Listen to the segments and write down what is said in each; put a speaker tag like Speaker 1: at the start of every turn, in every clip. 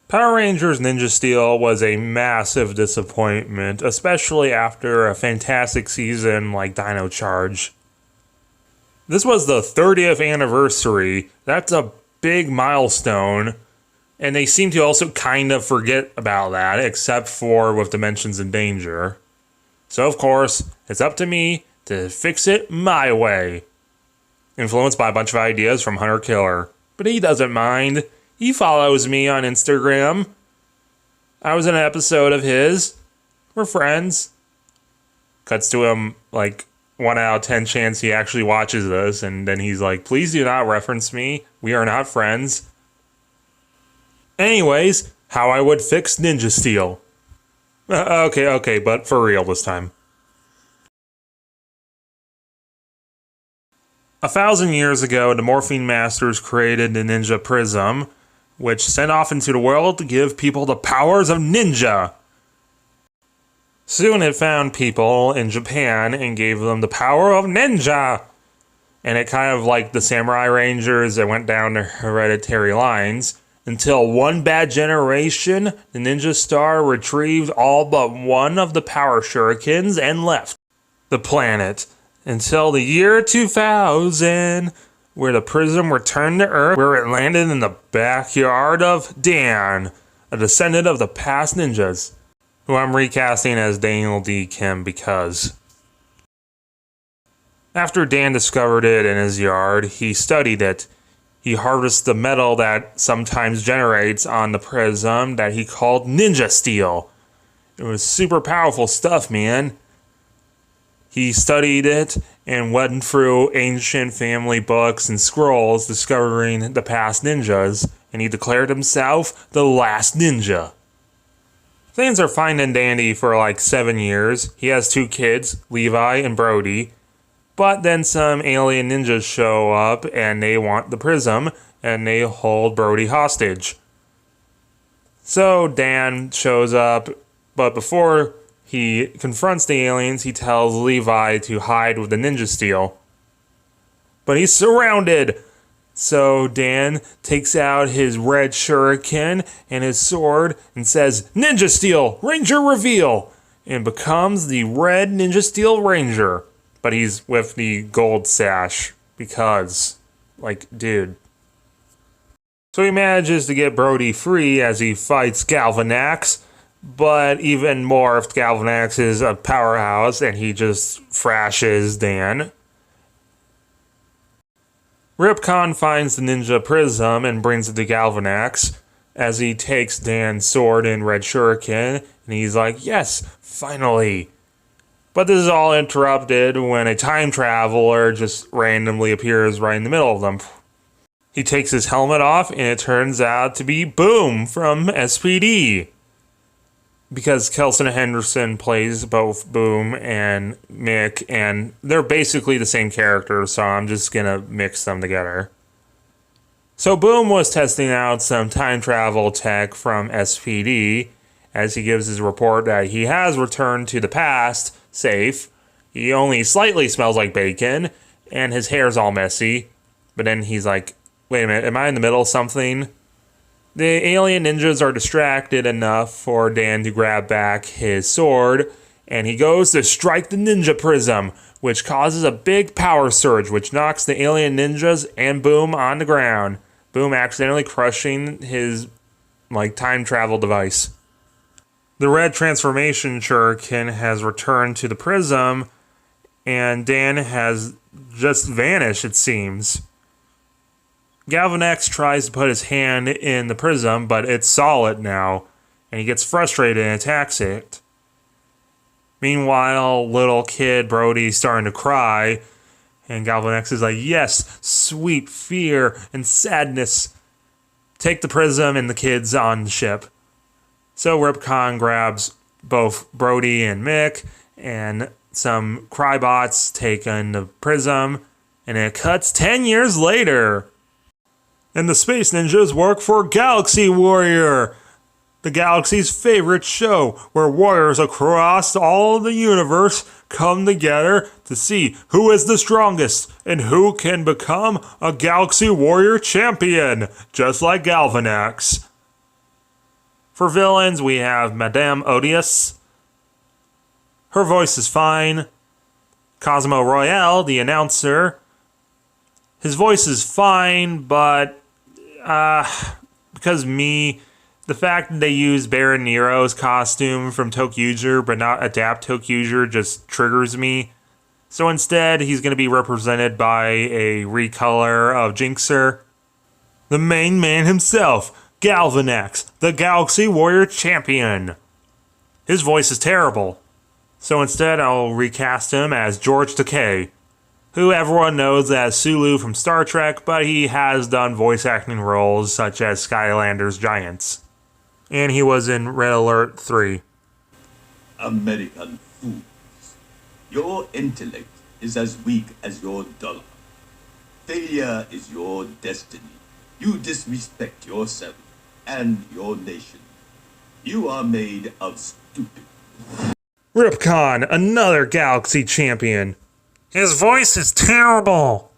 Speaker 1: Power Rangers Ninja Steel was a massive disappointment, especially after a fantastic season like Dino Charge. This was the 30th anniversary. That's a big milestone. And they seem to also kind of forget about that, except for with Dimensions in Danger. So of course, it's up to me to fix it my way. Influenced by a bunch of ideas from Hunter Killer. But he doesn't mind. He follows me on Instagram. I was in an episode of his. We're friends. Cuts to him like 1 out of 10 chance he actually watches this. And then he's like, please do not reference me. We are not friends. Anyways, how I would fix Ninja Steel. Okay, but for real this time. 1,000 years ago, the Morphine Masters created the Ninja Prism, which sent off into the world to give people the powers of ninja. Soon it found people in Japan and gave them the power of ninja. And it kind of like the Samurai Rangers, it went down the hereditary lines. Until one bad generation, the Ninja Star retrieved all but one of the power shurikens and left the planet. Until the year 2000, where the prism returned to Earth, where it landed in the backyard of Dan, a descendant of the past ninjas, who I'm recasting as Daniel D. Kim because... After Dan discovered it in his yard, he studied it. He harvested the metal that sometimes generates on the prism that he called Ninja Steel. It was super powerful stuff, man. He studied it and went through ancient family books and scrolls discovering the past ninjas, and he declared himself the last ninja. Things are fine and dandy for like 7 years. He has 2 kids, Levi and Brody. But then some alien ninjas show up and they want the prism and they hold Brody hostage. So Dan shows up, but before he confronts the aliens, he tells Levi to hide with the Ninja Steel. But he's surrounded! So Dan takes out his red shuriken and his sword and says, Ninja Steel, Ranger reveal! And becomes the red Ninja Steel Ranger. But he's with the gold sash, because, like, dude. So he manages to get Brody free as he fights Galvanax, but even more if Galvanax is a powerhouse and he just thrashes Dan. Ripcon finds the Ninja Prism and brings it to Galvanax as he takes Dan's sword and red shuriken, and he's like, yes, finally. But this is all interrupted when a time traveler just randomly appears right in the middle of them. He takes his helmet off, and it turns out to be Boom from SPD. Because Kelson Henderson plays both Boom and Mick, and they're basically the same character, so I'm just gonna mix them together. So Boom was testing out some time travel tech from SPD, as he gives his report that he has returned to the past, safe. He only slightly smells like bacon, and his hair's all messy. But then he's like, wait a minute, am I in the middle of something? The alien ninjas are distracted enough for Dan to grab back his sword, and he goes to strike the Ninja Prism, which causes a big power surge, which knocks the alien ninjas and Boom on the ground. Boom accidentally crushing his, time travel device. The red transformation shuriken has returned to the prism, and Dan has just vanished, it seems. Galvanax tries to put his hand in the prism, but it's solid now, and he gets frustrated and attacks it. Meanwhile, little kid Brody's starting to cry, and Galvanax is like, yes, sweet fear and sadness. Take the prism and the kids on the ship. So Ripcon grabs both Brody and Mick, and some Crybots take in the prism, and it cuts 10 years later. And the Space Ninjas work for Galaxy Warrior, the galaxy's favorite show, where warriors across all of the universe come together to see who is the strongest and who can become a Galaxy Warrior champion, just like Galvanax. For villains, we have Madame Odious. Her voice is fine. Cosmo Royale, the announcer. His voice is fine, but because the fact that they use Baron Nero's costume from Tokuger but not adapt Tokuger just triggers me. So instead, he's going to be represented by a recolor of Jinxer. The main man himself, Galvanax, the Galaxy Warrior Champion. His voice is terrible. So instead, I'll recast him as George Takei, who everyone knows as Sulu from Star Trek, but he has done voice acting roles such as Skylanders Giants. And he was in Red Alert 3.
Speaker 2: American fools. Your intellect is as weak as your dollar. Failure is your destiny. You disrespect yourself and your nation. You are made of stupid.
Speaker 1: Ripcon, another Galaxy champion. His voice is terrible.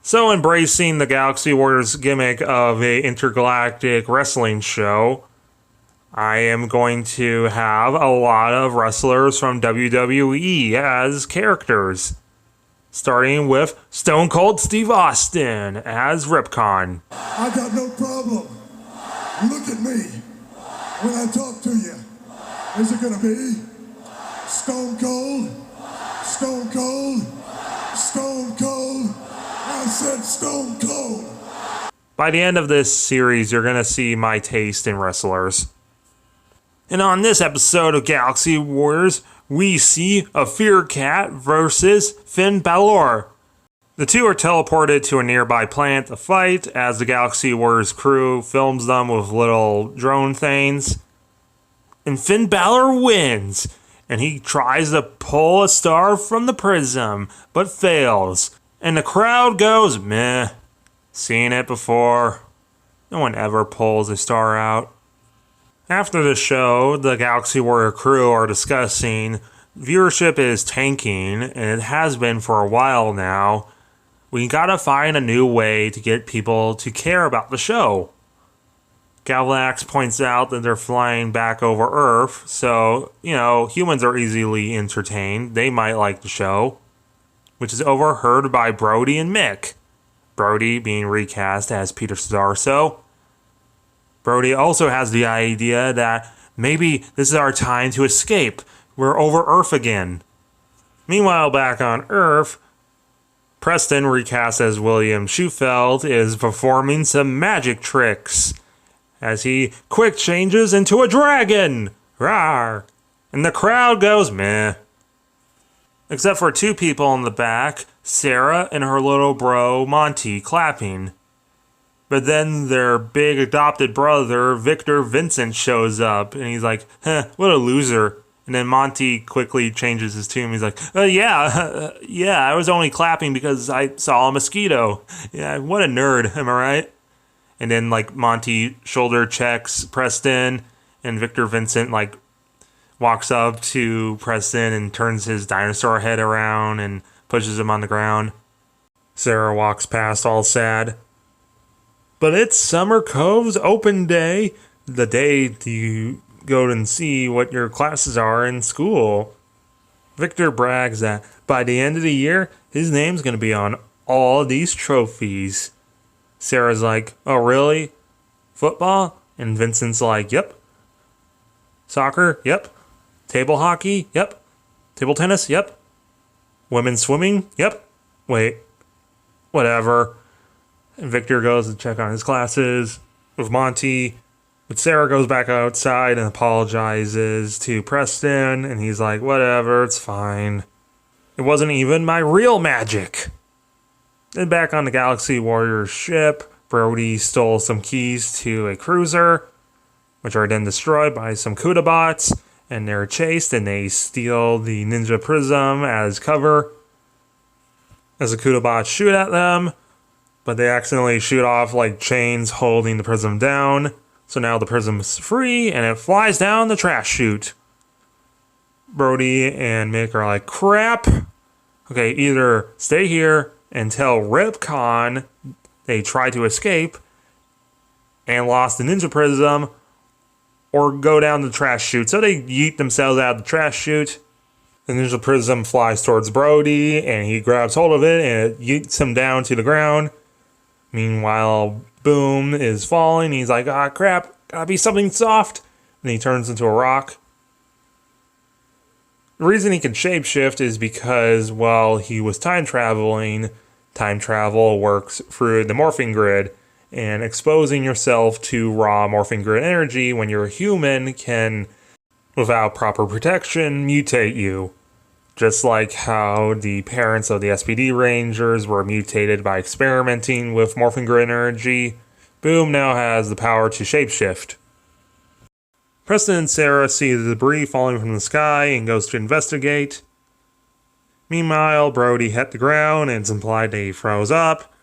Speaker 1: So embracing the Galaxy Warriors gimmick of an intergalactic wrestling show, I am going to have a lot of wrestlers from WWE as characters. Starting with Stone Cold Steve Austin as Ripcon.
Speaker 3: I got no problem. Look at me when I talk to you. Is it gonna be Stone Cold? Stone Cold? Stone Cold? I said Stone Cold.
Speaker 1: By the end of this series, you're going to see my taste in wrestlers. And on this episode of Galaxy Warriors, we see a Fear Cat versus Finn Balor. The two are teleported to a nearby planet to fight as the Galaxy Warriors crew films them with little drone things. And Finn Balor wins, and he tries to pull a star from the prism, but fails. And the crowd goes, meh. Seen it before. No one ever pulls a star out. After the show, the Galaxy Warrior crew are discussing viewership is tanking, and it has been for a while now. We gotta find a new way to get people to care about the show. Galvanax points out that they're flying back over Earth, so, humans are easily entertained. They might like the show, which is overheard by Brody and Mick. Brody being recast as Peter Sudarso. Brody also has the idea that maybe this is our time to escape. We're over Earth again. Meanwhile, back on Earth, Preston, recast as William Schufeld, is performing some magic tricks as he quick changes into a dragon. Rawr! And the crowd goes meh. Except for two people in the back, Sarah and her little bro, Monty, clapping. But then their big adopted brother, Victor Vincent, shows up, and he's like, what a loser. And then Monty quickly changes his tune. He's like, yeah, I was only clapping because I saw a mosquito. Yeah, what a nerd, am I right? And then, Monty shoulder checks Preston, and Victor Vincent, walks up to Preston and turns his dinosaur head around and pushes him on the ground. Sarah walks past all sad. But it's Summer Cove's open day, the day to go and see what your classes are in school. Victor brags that by the end of the year, his name's going to be on all these trophies. Sarah's like, oh really? Football? And Vincent's like, yep. Soccer? Yep. Table hockey? Yep. Table tennis? Yep. Women's swimming? Yep. Wait. Whatever. And Victor goes to check on his classes with Monty. But Sarah goes back outside and apologizes to Preston. And he's like, whatever, it's fine. It wasn't even my real magic. Then back on the Galaxy Warriors ship, Brody stole some keys to a cruiser, which are then destroyed by some Kudabots. And they're chased, and they steal the Ninja Prism as cover as the Kudabots shoot at them, but they accidentally shoot off chains holding the prism down. So now the prism's free, and it flies down the trash chute. Brody and Mick are like, crap. Okay, either stay here and tell Ripcon they try to escape, and lost the ninja prism or go down the trash chute. So they yeet themselves out of the trash chute. The ninja prism flies towards Brody, and he grabs hold of it, and it yeets him down to the ground. Meanwhile, Boom is falling. He's like, ah, crap, gotta be something soft. And he turns into a rock. The reason he can shapeshift is because while he was time traveling, time travel works through the morphing grid, and exposing yourself to raw morphing grid energy when you're a human can, without proper protection, mutate you. Just like how the parents of the SPD Rangers were mutated by experimenting with morphing grid energy, Boom now has the power to shapeshift. Preston and Sarah see the debris falling from the sky and goes to investigate. Meanwhile, Brody hit the ground and it's implied that he froze up,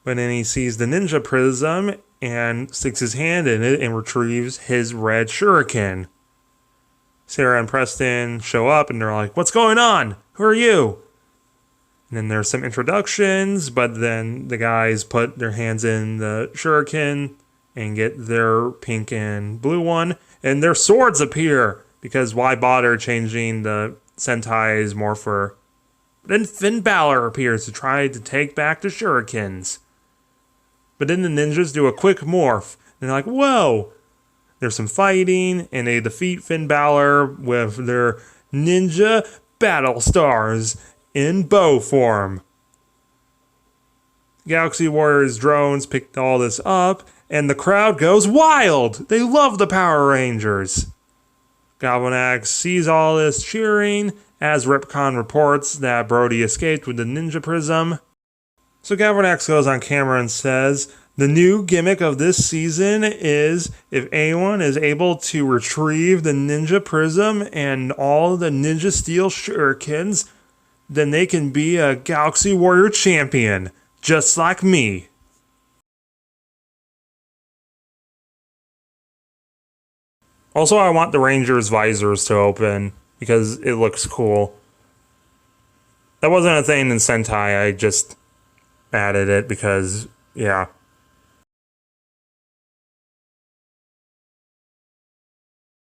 Speaker 1: but then he sees the ninja prism and sticks his hand in it and retrieves his red shuriken. Sarah and Preston show up and they're like, what's going on? Who are you? And then there's some introductions, but then the guys put their hands in the shuriken and get their pink and blue one, and their swords appear, because why bother changing the Sentai's morpher? Then Finn Balor appears to try to take back the shurikens. But then the ninjas do a quick morph, and they're like, whoa! There's some fighting, and they defeat Finn Balor with their ninja battle stars in bow form. Galaxy Warriors drones picked all this up, and the crowd goes wild! They love the Power Rangers! Galvanax sees all this cheering as Ripcon reports that Brody escaped with the ninja prism. So Galvanax goes on camera and says, the new gimmick of this season is if anyone is able to retrieve the ninja prism and all the ninja steel shurikens, then they can be a Galaxy Warrior champion, just like me. Also, I want the Rangers' visors to open because it looks cool. That wasn't a thing in Sentai, I just added it because, yeah.